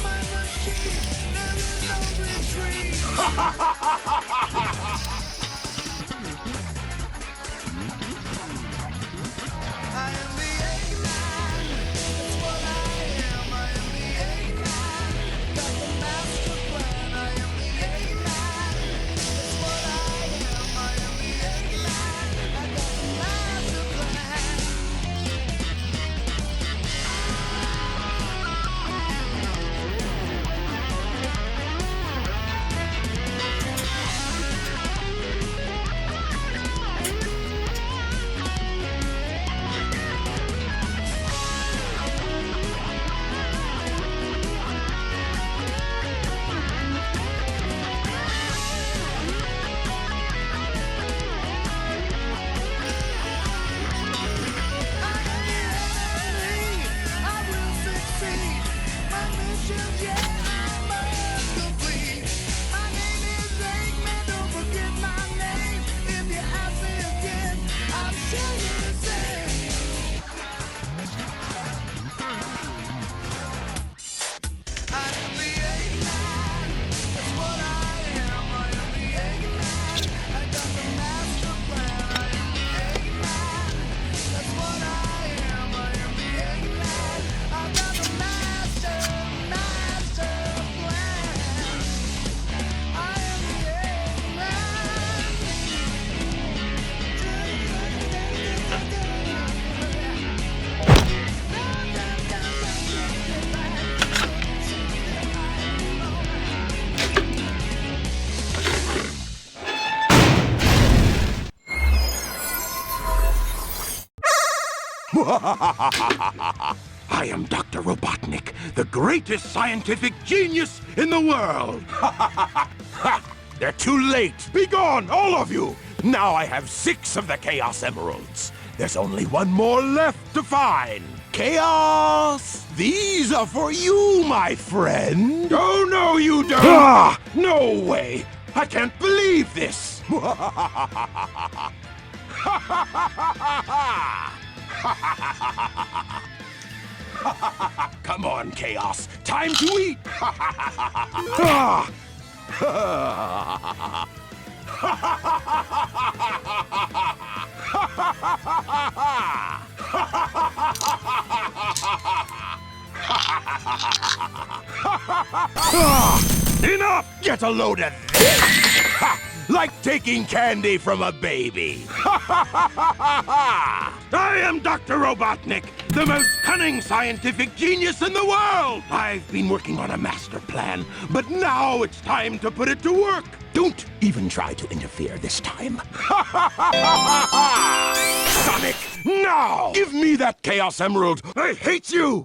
My machine, there is no retreat. I am the Eggman. That's what I am. I am the Eggman. Got the master plan. I am the Eggman. That's what I am. I am the Eggman. I got the master plan. I will succeed. My mission, yeah, my is complete. My name is Eggman. Don't forget my name. If you ask me again, I'm sure you'll say. I am the Eggman. That's what I am. I am the Eggman. I got the master plan. I am the Eggman. That's what I am. I am the Eggman. I got the master plan. I am the I am Dr. Robotnik, the greatest scientific genius in the world. Ha! They're too late. Be gone, all of you. Now I have 6 of the Chaos Emeralds. There's only one more left to find. Chaos! These are for you, my friend. Oh, no, you don't. Ah, no way. I can't believe this. Come on, Chaos. Time to eat. Enough! Get a load of this! Ha! Like taking candy from a baby. I am Dr. Robotnik, the most cunning scientific genius in the world. I've been working on a master plan, but now it's time to put it to work. Don't even try to interfere this time. Sonic, now! Give me that Chaos Emerald. I hate you!